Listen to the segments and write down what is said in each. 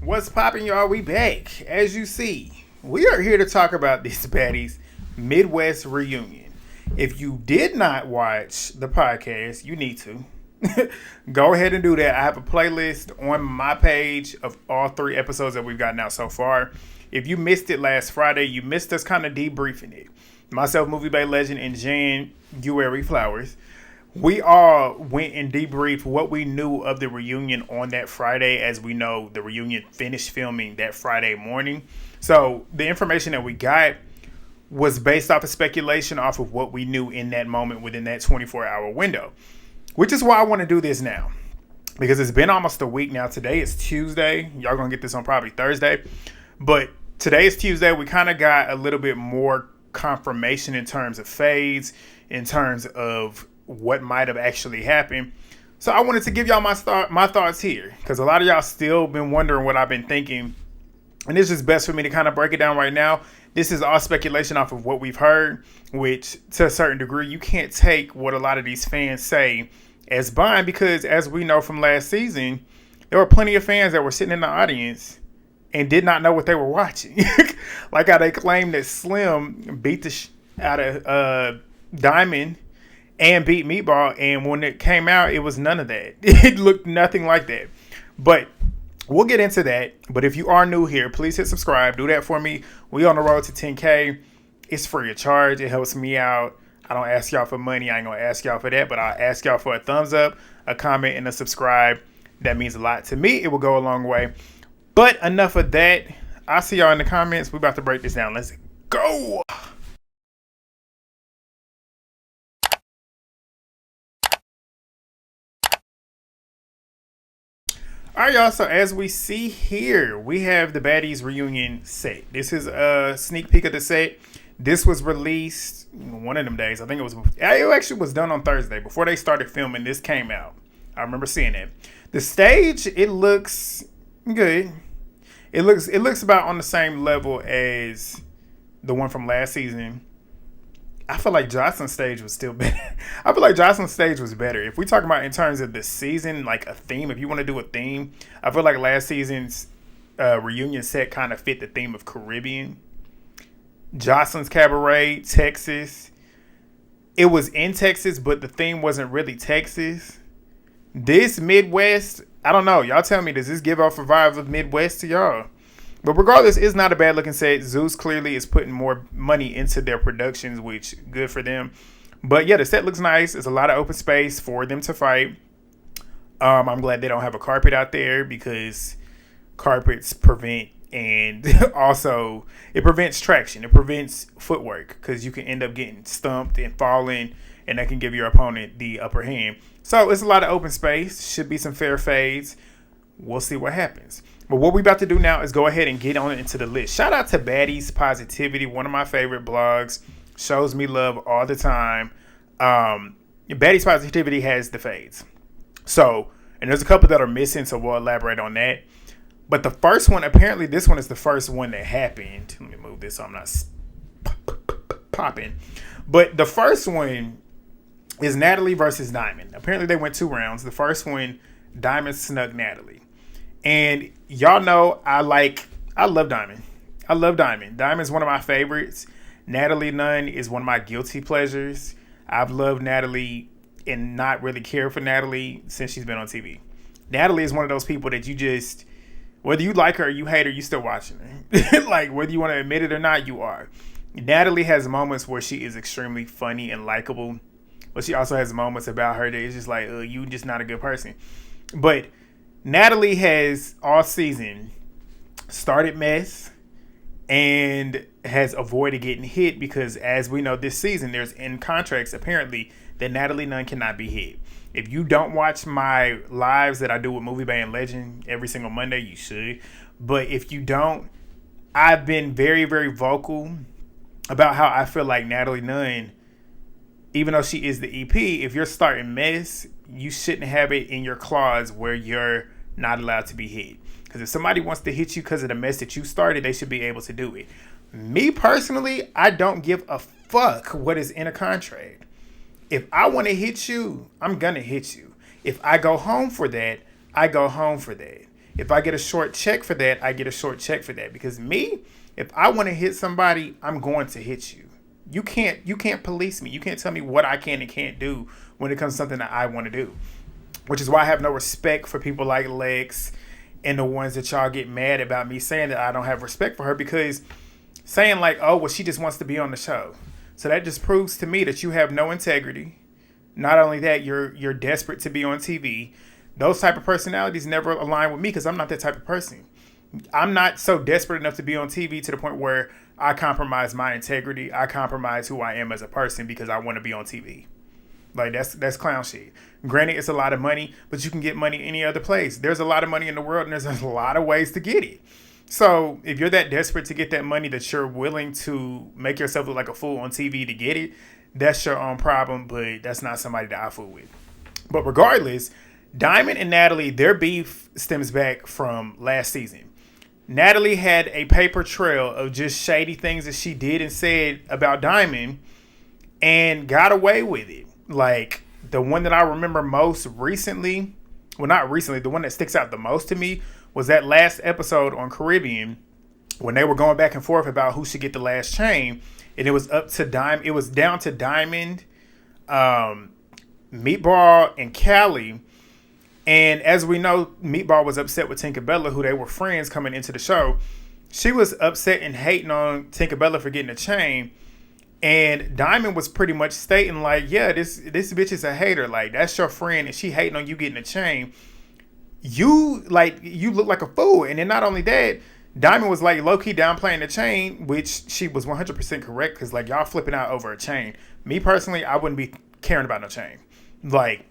What's poppin', y'all? We back. As you see, we are here to talk about this Baddies Midwest reunion. If you did not watch the podcast, you need to. Go ahead and do that. I have a playlist on my page of all 3 episodes that we've gotten out so far. If you missed it last Friday, you missed us kind of debriefing it. Myself, Movie Bay Legend, and January Flowers. We all went and debriefed what we knew of the reunion on that Friday. As we know, the reunion finished filming that Friday morning. So the information that we got was based off of speculation, off of what we knew in that moment within that 24-hour window. Which is why I want to do this now. Because it's been almost a week now. Today is Tuesday. Y'all going to get this on probably Thursday. But today is Tuesday. We kind of got a little bit more confirmation in terms of fades, in terms of what might have actually happened. So I wanted to give y'all my thoughts here, because a lot of y'all still been wondering what I've been thinking, and it's just best for me to kind of break it down right now. This is all speculation off of what we've heard, which to a certain degree you can't take what a lot of these fans say as buying, because as we know from last season, there were plenty of fans that were sitting in the audience and did not know what they were watching. Like how they claimed that Slim beat the out of Diamond and beat Meatball, and when it came out, it was none of that. It looked nothing like that. But we'll get into that. But if you are new here, please hit subscribe. Do that for me. We on the road to 10K. It's free of charge. It helps me out. I don't ask y'all for money. I ain't gonna ask y'all for that, but I'll ask y'all for a thumbs up, a comment, and a subscribe. That means a lot to me. It will go a long way. But enough of that. I'll see y'all in the comments. We're about to break this down. Let's go. All right, y'all. So as we see here, we have the Baddies reunion set. This is a sneak peek of the set. This was released one of them days. I think it actually was done on Thursday. Before they started filming, this came out. I remember seeing it. The stage, it looks good. It looks about on the same level as the one from last season. I feel like Jocelyn's stage was still better. I feel like Jocelyn's stage was better. If we talk about in terms of the season, like a theme, if you want to do a theme, I feel like last season's reunion set kind of fit the theme of Caribbean. Jocelyn's Cabaret, Texas. It was in Texas, but the theme wasn't really Texas. This Midwest, I don't know. Y'all tell me, does this give off a vibe of Midwest to y'all? But regardless, it's not a bad looking set. Zeus clearly is putting more money into their productions, which good for them. But yeah, the set looks nice. There's a lot of open space for them to fight. I'm glad they don't have a carpet out there, because carpets prevent, and also it prevents traction. It prevents footwork, because you can end up getting stumped and falling, and that can give your opponent the upper hand. So it's a lot of open space. Should be some fair fades. We'll see what happens. But what we're about to do now is go ahead and get on into the list. Shout out to Baddies Positivity, one of my favorite blogs. Shows me love all the time. Baddies Positivity has the fades. So, and there's a couple that are missing, so we'll elaborate on that. But the first one, apparently this one is the first one that happened. Let me move this so I'm not popping. But the first one is Natalie versus Diamond. Apparently they went 2 rounds. The first one, Diamond snuck Natalie. And y'all know I love Diamond. I love Diamond. Diamond's one of my favorites. Natalie Nunn is one of my guilty pleasures. I've loved Natalie and not really cared for Natalie since she's been on TV. Natalie is one of those people that you just, whether you like her or you hate her, you still watching her. Like, whether you want to admit it or not, you are. Natalie has moments where she is extremely funny and likable. But she also has moments about her that it's just like, you just not a good person. But Natalie has all season started mess and has avoided getting hit, because as we know this season, there's in contracts apparently that Natalie Nunn cannot be hit. If you don't watch my lives that I do with Movie Bay and Legend every single Monday, you should. But if you don't, I've been very, very vocal about how I feel like Natalie Nunn, even though she is the EP, if you're starting mess, you shouldn't have it in your clause where you're not allowed to be hit. Because if somebody wants to hit you because of the mess that you started, they should be able to do it. Me personally, I don't give a fuck what is in a contract. If I want to hit you, I'm going to hit you. If I go home for that, I go home for that. If I get a short check for that, I get a short check for that. Because me, if I want to hit somebody, I'm going to hit you. You can't police me. You can't tell me what I can and can't do when it comes to something that I want to do. Which is why I have no respect for people like Lex and the ones that y'all get mad about me saying that I don't have respect for her, because saying like, oh, well, she just wants to be on the show. So that just proves to me that you have no integrity. Not only that, you're desperate to be on TV. Those type of personalities never align with me because I'm not that type of person. I'm not so desperate enough to be on TV to the point where I compromise my integrity. I compromise who I am as a person because I want to be on TV. Like, that's clown shit. Granted, it's a lot of money, but you can get money any other place. There's a lot of money in the world, and there's a lot of ways to get it. So if you're that desperate to get that money that you're willing to make yourself look like a fool on TV to get it, that's your own problem, but that's not somebody that I fool with. But regardless, Diamond and Natalie, their beef stems back from last season. Natalie had a paper trail of just shady things that she did and said about Diamond and got away with it. Like, the one that I remember most recently, well, not recently, the one that sticks out the most to me was that last episode on Caribbean when they were going back and forth about who should get the last chain. And it was up to Diamond. It was down to Diamond, Meatball, and Callie. And as we know, Meatball was upset with Tinkerbella, who they were friends coming into the show. She was upset and hating on Tinkerbella for getting a chain. And Diamond was pretty much stating like, yeah, this bitch is a hater. Like, that's your friend and she hating on you getting a chain. You look like a fool. And then not only that, Diamond was like low-key downplaying the chain, which she was 100% correct, because like y'all flipping out over a chain. Me personally, I wouldn't be caring about no chain. Like,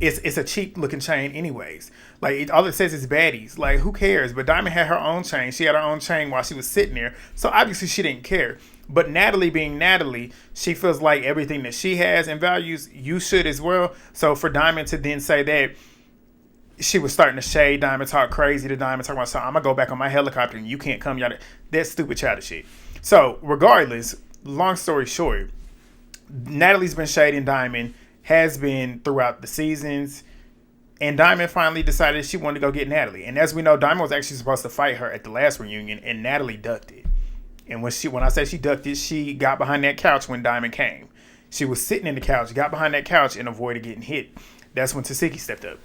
it's a cheap looking chain anyways. Like, all it says is Baddies. Like, who cares? But Diamond had her own chain. She had her own chain while she was sitting there. So obviously she didn't care. But Natalie being Natalie, she feels like everything that she has and values, you should as well. So for Diamond to then say that, she was starting to shade Diamond, talk crazy to Diamond, talking about, so I'm going to go back on my helicopter and you can't come. Y'all. That's stupid childish shit. So regardless, long story short, Natalie's been shading Diamond, has been throughout the seasons. And Diamond finally decided she wanted to go get Natalie. And as we know, Diamond was actually supposed to fight her at the last reunion, and Natalie ducked it. And when I say she ducked it, she got behind that couch when Diamond came. She was sitting in the couch, got behind that couch, and avoided getting hit. That's when Tasiki stepped up.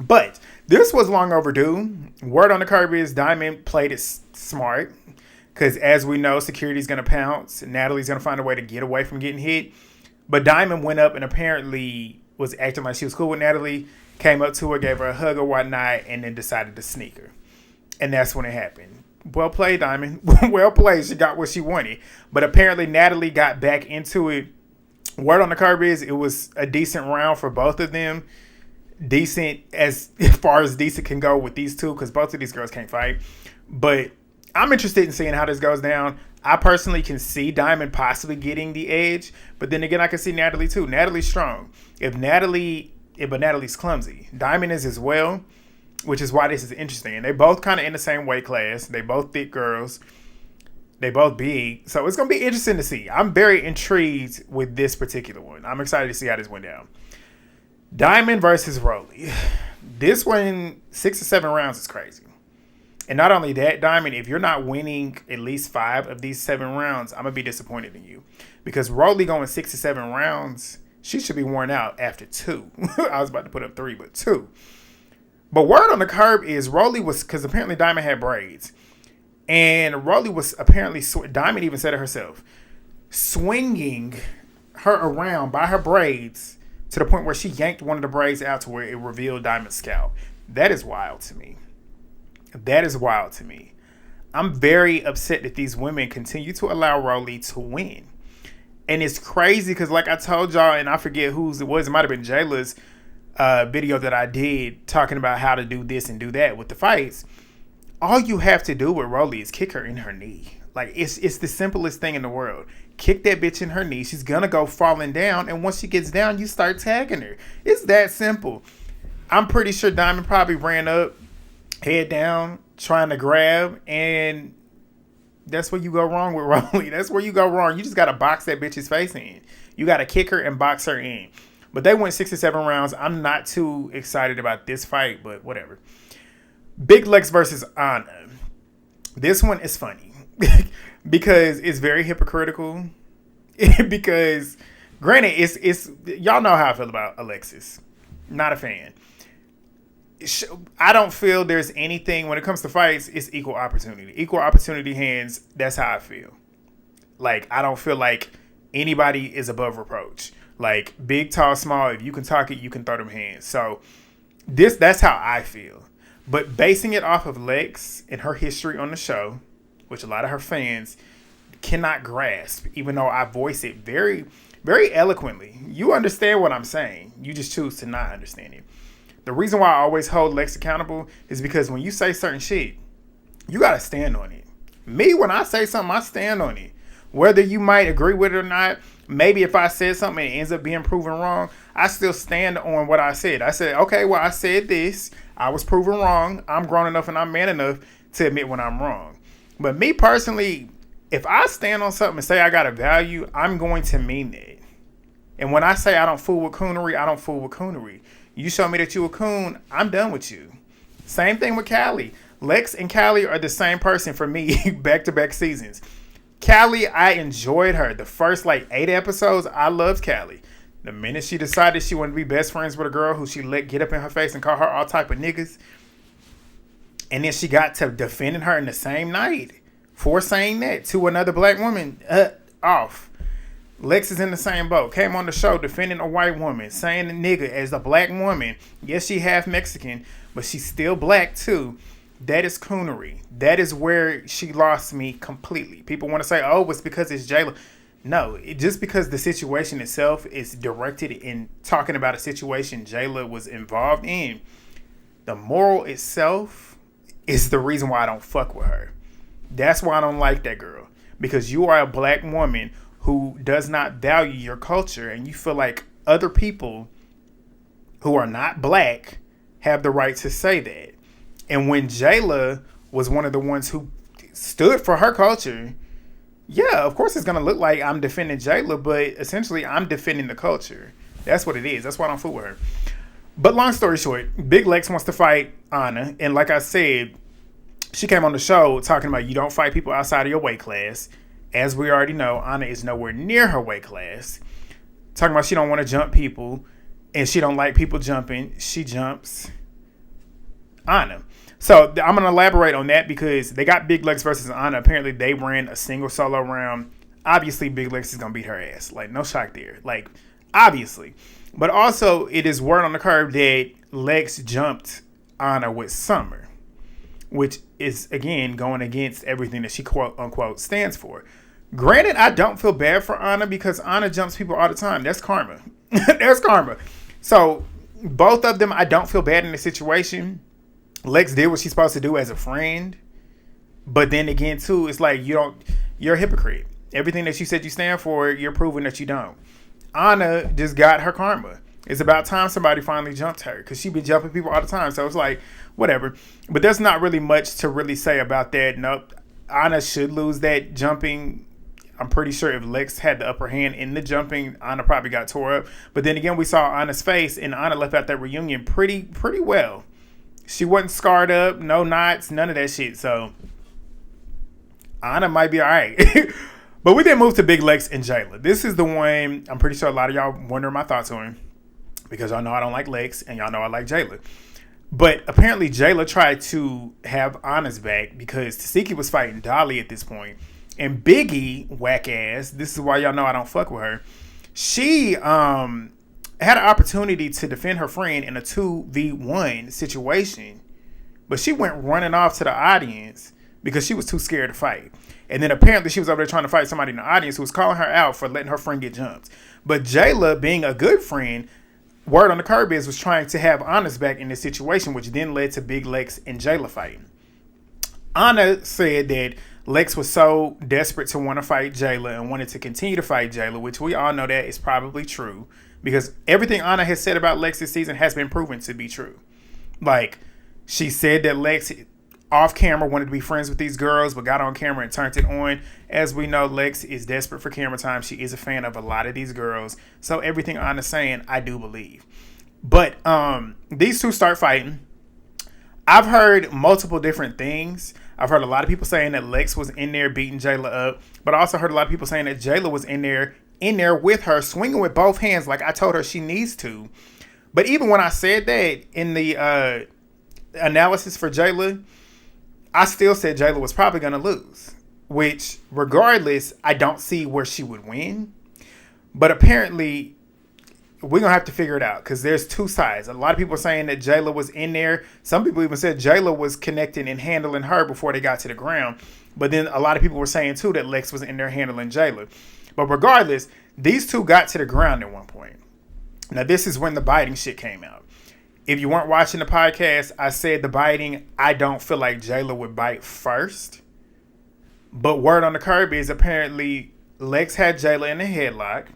But this was long overdue. Word on the curb is Diamond played it smart. Because as we know, security's going to pounce. Natalie's going to find a way to get away from getting hit. But Diamond went up and apparently was acting like she was cool with Natalie. Came up to her, gave her a hug or whatnot, and then decided to sneak her. And that's when it happened. Well played, Diamond. Well played. She got what she wanted. But apparently Natalie got back into it. Word on the curb is it was a decent round for both of them. Decent as far as decent can go with these two, because both of these girls can't fight. But I'm interested in seeing how this goes down. I personally can see Diamond possibly getting the edge. But then again, I can see Natalie too. Natalie's strong. But Natalie's clumsy. Diamond is as well. Which is why this is interesting. And they both kind of in the same weight class. They both thick girls. They both big. So it's going to be interesting to see. I'm very intrigued with this particular one. I'm excited to see how this went down. Diamond versus Rolly. This one, 6 or 7 rounds is crazy. And not only that, Diamond, if you're not winning at least 5 of these 7 rounds, I'm going to be disappointed in you. Because Rolly going 6 to 7 rounds, she should be worn out after 2. I was about to put up 3, but 2. But word on the curb is Rolly was, because apparently Diamond had braids. And Rolly was apparently, Diamond even said it herself, swinging her around by her braids to the point where she yanked one of the braids out to where it revealed Diamond's scalp. That is wild to me. That is wild to me. I'm very upset that these women continue to allow Rolly to win. And it's crazy because like I told y'all, and I forget whose it was, it might have been Jayla's video that I did talking about how to do this and do that with the fights. All you have to do with Rolly is kick her in her knee. Like, it's the simplest thing in the world. Kick that bitch in her knee. She's gonna go falling down, and once she gets down, you start tagging her. It's that simple. I'm pretty sure Diamond probably ran up, head down, trying to grab, and that's where you go wrong with Rolly. That's where you go wrong. You just gotta box that bitch's face in. You gotta kick her and box her in. But they went 6 to 7 rounds. I'm not too excited about this fight, but whatever. Big Lex versus Anna. This one is funny because it's very hypocritical. Because, granted, it's y'all know how I feel about Alexis. Not a fan. I don't feel there's anything when it comes to fights. It's equal opportunity. Equal opportunity hands. That's how I feel. Like, I don't feel like anybody is above reproach. Like, big, tall, small. If you can talk it, you can throw them hands. So that's how I feel. But basing it off of Lex and her history on the show, which a lot of her fans cannot grasp, even though I voice it very, very eloquently. You understand what I'm saying. You just choose to not understand it. The reason why I always hold Lex accountable is because when you say certain shit, you got to stand on it. Me, when I say something, I stand on it. Whether you might agree with it or not, maybe if I said something and it ends up being proven wrong, I still stand on what I said. I said, okay, well, I said this. I was proven wrong. I'm grown enough and I'm man enough to admit when I'm wrong. But me personally, if I stand on something and say I got a value, I'm going to mean that. And when I say I don't fool with coonery, I don't fool with coonery. You show me that you a coon, I'm done with you. Same thing with Callie. Lex and Callie are the same person for me back-to-back seasons. Callie, I enjoyed her. The first 8 episodes, I loved Callie. The minute she decided she wanted to be best friends with a girl who she let get up in her face and call her all type of niggas, and then she got to defending her in the same night for saying that to another black woman, off. Lex is in the same boat. Came on the show defending a white woman, saying the nigga as a black woman. Yes, she half Mexican, but she's still black too. That is coonery. That is where she lost me completely. People want to say, oh, it's because it's Jayla. No, just because the situation itself is directed in talking about a situation Jayla was involved in, the moral itself is the reason why I don't fuck with her. That's why I don't like that girl. Because you are a black woman who does not value your culture, and you feel like other people who are not black have the right to say that. And when Jayla was one of the ones who stood for her culture, yeah, of course it's going to look like I'm defending Jayla, but essentially I'm defending the culture. That's what it is. That's why I don't fool with her. But long story short, Big Lex wants to fight Anna. And like I said, she came on the show talking about you don't fight people outside of your weight class. As we already know, Anna is nowhere near her weight class. Talking about she don't want to jump people and she don't like people jumping. She jumps Anna. So I'm going to elaborate on that because they got Big Lex versus Anna. Apparently they ran a single solo round. Obviously Big Lex is going to beat her ass. No shock there. Obviously. But also it is word on the curb that Lex jumped Anna with Summer, which is, again, going against everything that she quote unquote stands for. Granted, I don't feel bad for Anna because Anna jumps people all the time. That's karma. That's karma. So both of them, I don't feel bad in the situation. Lex did what she's supposed to do as a friend. But then again, too, it's like you're a hypocrite. Everything that you said you stand for, you're proving that you don't. Anna just got her karma. It's about time somebody finally jumped her because she been jumping people all the time. So it's like, whatever. But there's not really much to really say about that. Nope. Anna should lose that jumping. I'm pretty sure if Lex had the upper hand in the jumping, Anna probably got tore up. But then again, we saw Anna's face, and Anna left out that reunion pretty well. She wasn't scarred up, no knots, none of that shit. So Anna might be all right. But we then move to Big Lex and Jayla. This is the one I'm pretty sure a lot of y'all wondering my thoughts on because y'all know I don't like Lex and y'all know I like Jayla. But apparently Jayla tried to have Anna's back because Tasiki was fighting Dolly at this point. And Biggie, whack ass, this is why y'all know I don't fuck with her. She had an opportunity to defend her friend in a 2v1 situation. But she went running off to the audience because she was too scared to fight. And then apparently she was over there trying to fight somebody in the audience who was calling her out for letting her friend get jumped. But Jayla, being a good friend, word on the curb was trying to have Anna's back in this situation, which then led to Big Lex and Jayla fighting. Anna said that Lex was so desperate to want to fight Jayla and wanted to continue to fight Jayla, which we all know that is probably true because everything Anna has said about Lex this season has been proven to be true. She said that Lex off camera wanted to be friends with these girls, but got on camera and turned it on. As we know, Lex is desperate for camera time. She is a fan of a lot of these girls. So everything Anna's saying, I do believe. But these two start fighting. I've heard multiple different things. I've heard a lot of people saying that Lex was in there beating Jayla up, but I also heard a lot of people saying that Jayla was in there with her, swinging with both hands like I told her she needs to. But even when I said that in the analysis for Jayla, I still said Jayla was probably going to lose. Which, regardless, I don't see where she would win. But apparently, we're going to have to figure it out because there's two sides. A lot of people are saying that Jayla was in there. Some people even said Jayla was connecting and handling her before they got to the ground. But then a lot of people were saying, too, that Lex was in there handling Jayla. But regardless, these two got to the ground at one point. Now, this is when the biting shit came out. If you weren't watching the podcast, I said the biting, I don't feel like Jayla would bite first. But word on the curb is apparently Lex had Jayla in a headlock.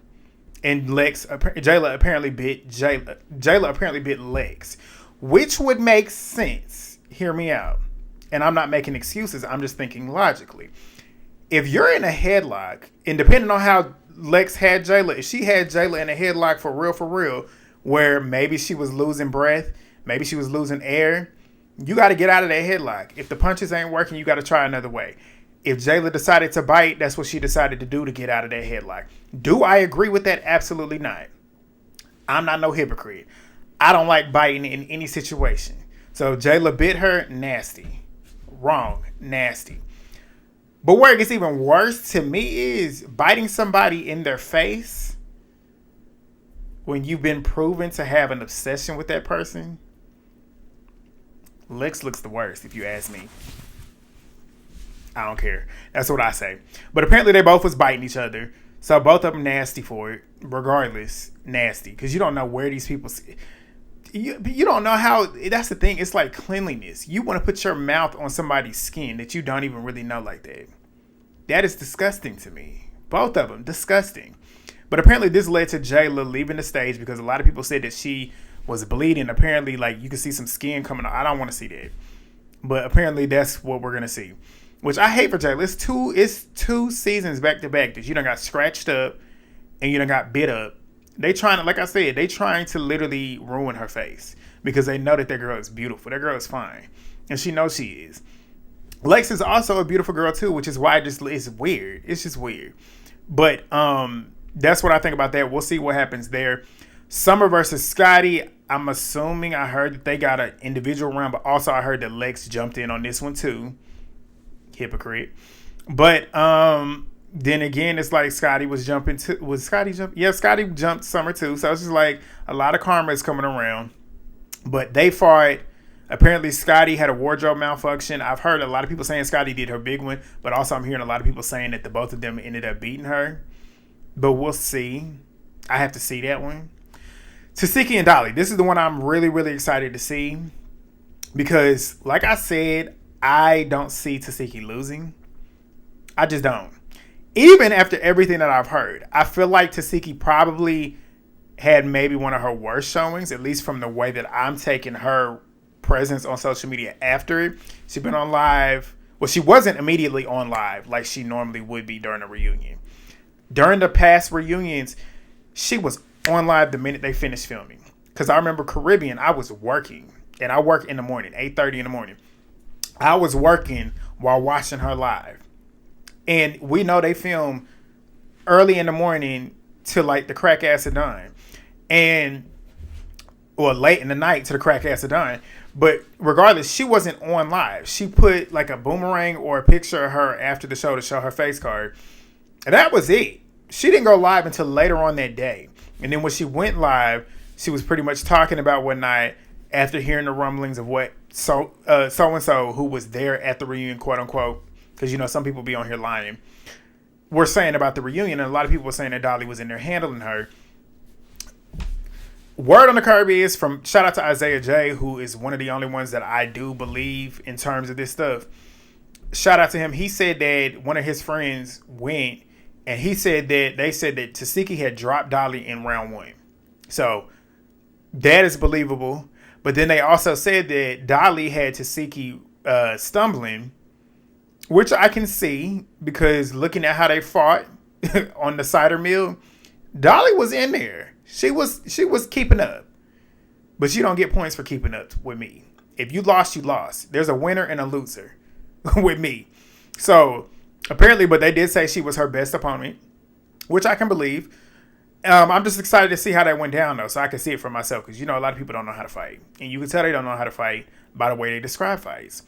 And Jayla apparently bit Jayla apparently bit Lex. Which would make sense. Hear me out. And I'm not making excuses. I'm just thinking logically. If you're in a headlock, and depending on how Lex had Jayla, if she had Jayla in a headlock for real, where maybe she was losing breath, maybe she was losing air, you got to get out of that headlock. If the punches ain't working, you got to try another way. If Jayla decided to bite, that's what she decided to do to get out of that headlock. Do I agree with that? Absolutely not. I'm not no hypocrite. I don't like biting in any situation. So Jayla bit her, nasty. Wrong, nasty. But where it gets even worse to me is biting somebody in their face when you've been proven to have an obsession with that person. Lex looks the worst, if you ask me. I don't care. That's what I say. But apparently they both was biting each other. So both of them nasty for it. Regardless, nasty. Because you don't know where these people... You don't know how... That's the thing. It's like cleanliness. You want to put your mouth on somebody's skin that you don't even really know like that. That is disgusting to me. Both of them. Disgusting. But apparently this led to Jayla leaving the stage because a lot of people said that she was bleeding. Apparently, like, you can see some skin coming out. I don't want to see that. But apparently that's what we're going to see. Which I hate for Jayla. It's two seasons back to back that you done got scratched up and you done got bit up. They trying to, like I said, they trying to literally ruin her face because they know that girl is beautiful. That girl is fine. And she knows she is. Lex is also a beautiful girl too, which is why it's weird. It's just weird. But that's what I think about that. We'll see what happens there. Summer versus Scotty. I'm assuming I heard that they got an individual round, but also I heard that Lex jumped in on this one too. Hypocrite. But then again, it's like Scotty was jumping too. Was Scotty jump? Yeah, Scotty jumped Summer too. So it's just like a lot of karma is coming around. But they fought. Apparently, Scotty had a wardrobe malfunction. I've heard a lot of people saying Scotty did her big one, but also I'm hearing a lot of people saying that the both of them ended up beating her. But we'll see. I have to see that one. Tasiki and Dolly. This is the one I'm really, really excited to see. Because, like I said, I don't see Tasiki losing. I just don't. Even after everything that I've heard, I feel like Tasiki probably had maybe one of her worst showings, at least from the way that I'm taking her presence on social media after it. She's been on live. Well, she wasn't immediately on live like she normally would be during a reunion. During the past reunions, she was on live the minute they finished filming. Because I remember Caribbean, I was working. And I work in the morning, 8:30 in the morning. I was working while watching her live. And we know they film early in the morning to like the crack ass of dawn. Or late in the night to the crack ass of dawn. But regardless, she wasn't on live. She put like a boomerang or a picture of her after the show to show her face card. And that was it. She didn't go live until later on that day. And then when she went live, she was pretty much talking about whatnot after hearing the rumblings of what so-and-so who was there at the reunion, quote unquote, because, you know, some people be on here lying, were saying about the reunion. And a lot of people were saying that Dolly was in there handling her. Word on the curb is from, shout out to Isaiah J, who is one of the only ones that I do believe in terms of this stuff. Shout out to him. He said that one of his friends went and he said that they said that Tasiki had dropped Dolly in round one. So that is believable. But then they also said that Dolly had Tasiki stumbling, which I can see because looking at how they fought on the cider mill, Dolly was in there. She was keeping up. But you don't get points for keeping up with me. If you lost, you lost. There's a winner and a loser with me. So apparently, but they did say she was her best opponent, which I can believe. I'm just excited to see how that went down, though, so I can see it for myself. Because, a lot of people don't know how to fight. And you can tell they don't know how to fight by the way they describe fights.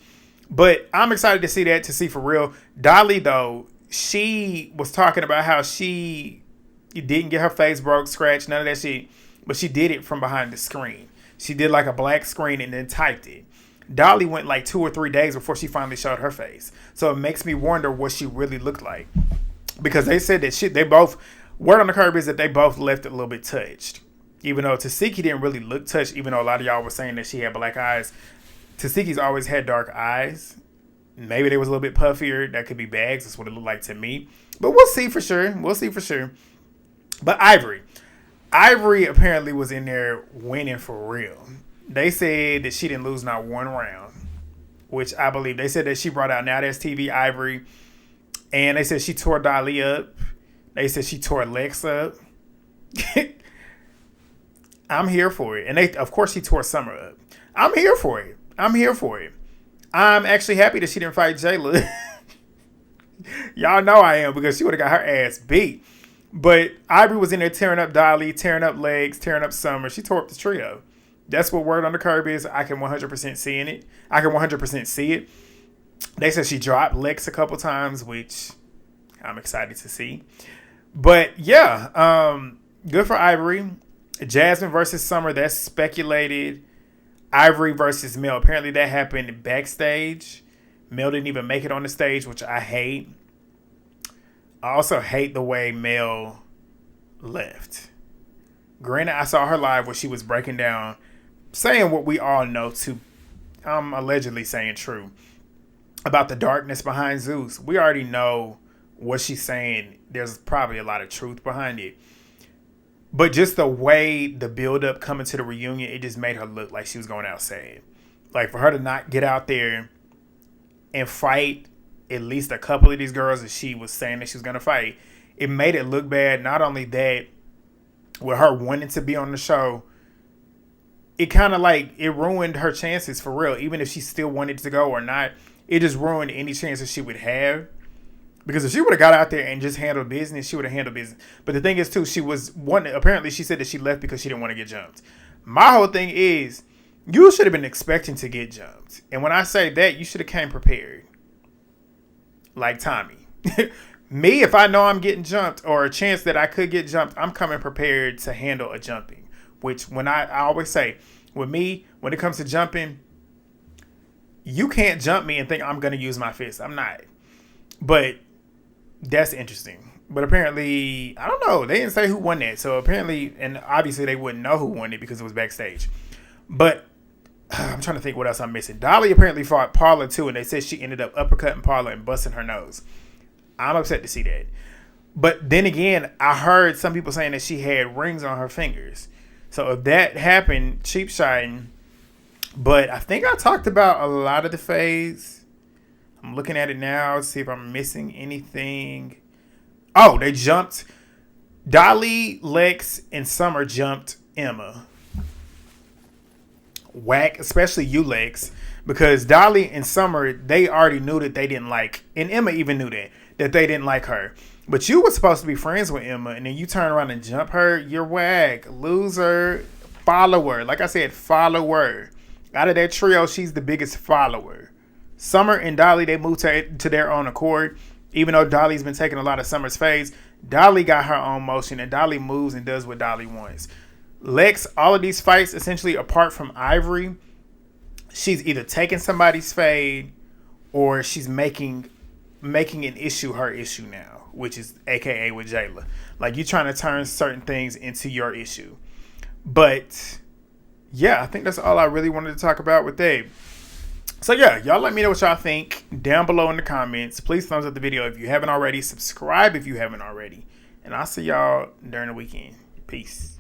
But I'm excited to see that, to see for real. Dolly, though, she was talking about how she didn't get her face broke, scratched, none of that shit. But she did it from behind the screen. She did like a black screen and then typed it. Dolly went like 2 or 3 days before she finally showed her face. So it makes me wonder what she really looked like. Because they said that they both... Word on the curb is that they both left it a little bit touched. Even though Tasiki didn't really look touched, even though a lot of y'all were saying that she had black eyes. Tasiki's always had dark eyes. Maybe they was a little bit puffier. That could be bags. That's what it looked like to me. But we'll see for sure. We'll see for sure. But Ivory. Ivory apparently was in there winning for real. They said that she didn't lose not one round. Which I believe. They said that she brought out Now That's TV Ivory. And they said she tore Dolly up. They said she tore Lex up. I'm here for it. And of course, she tore Summer up. I'm here for it. I'm actually happy that she didn't fight Jayla. Y'all know I am, because she would have got her ass beat. But Ivory was in there tearing up Dolly, tearing up Legs, tearing up Summer. She tore up the trio. That's what Word on the Curb is. I can 100% see in it. I can 100% see it. They said she dropped Lex a couple times, which I'm excited to see. But yeah, good for Ivory. Jasmine versus Summer, that's speculated. Ivory versus Mel. Apparently that happened backstage. Mel didn't even make it on the stage, which I hate. I also hate the way Mel left. Granted, I saw her live where she was breaking down, saying what we all know to, allegedly saying true, about the darkness behind Zeus. We already know what she's saying. There's probably a lot of truth behind it. But just the way the build-up coming to the reunion, it just made her look like she was going out sad. Like, for her to not get out there and fight at least a couple of these girls that she was saying that she was going to fight, it made it look bad. Not only that, with her wanting to be on the show, it kind of like, it ruined her chances for real. Even if she still wanted to go or not, it just ruined any chances she would have. Because if she would have got out there and just handled business, she would have handled business. But the thing is, too, apparently she said that she left because she didn't want to get jumped. My whole thing is, you should have been expecting to get jumped. And when I say that, you should have came prepared. Like Tommy. Me, if I know I'm getting jumped or a chance that I could get jumped, I'm coming prepared to handle a jumping. Which, when I always say, with me, when it comes to jumping, you can't jump me and think I'm going to use my fist. I'm not. But that's interesting. But apparently, I don't know. They didn't say who won that. So apparently, and obviously they wouldn't know who won it because it was backstage. But I'm trying to think what else I'm missing. Dolly apparently fought Paula too, and they said she ended up uppercutting Paula and busting her nose. I'm upset to see that. But then again, I heard some people saying that she had rings on her fingers. So if that happened, cheap shotting. But I think I talked about a lot of the phase. I'm looking at it now to see if I'm missing anything. Oh, they jumped. Dolly, Lex, and Summer jumped Emma. Whack, especially you, Lex. Because Dolly and Summer, they already knew that they didn't like, and Emma even knew that they didn't like her. But you were supposed to be friends with Emma, and then you turn around and jump her. You're whack. Loser. Follower. Like I said, follower. Out of that trio, she's the biggest follower. Summer and Dolly, they moved to their own accord. Even though Dolly's been taking a lot of Summer's phase, Dolly got her own motion, and Dolly moves and does what Dolly wants. Lex, all of these fights, essentially, apart from Ivory, she's either taking somebody's fade or she's making an issue her issue now, which is AKA with Jayla. Like, you're trying to turn certain things into your issue. But yeah, I think that's all I really wanted to talk about with Dave. So yeah, y'all let me know what y'all think down below in the comments. Please thumbs up the video if you haven't already. Subscribe if you haven't already. And I'll see y'all during the weekend. Peace.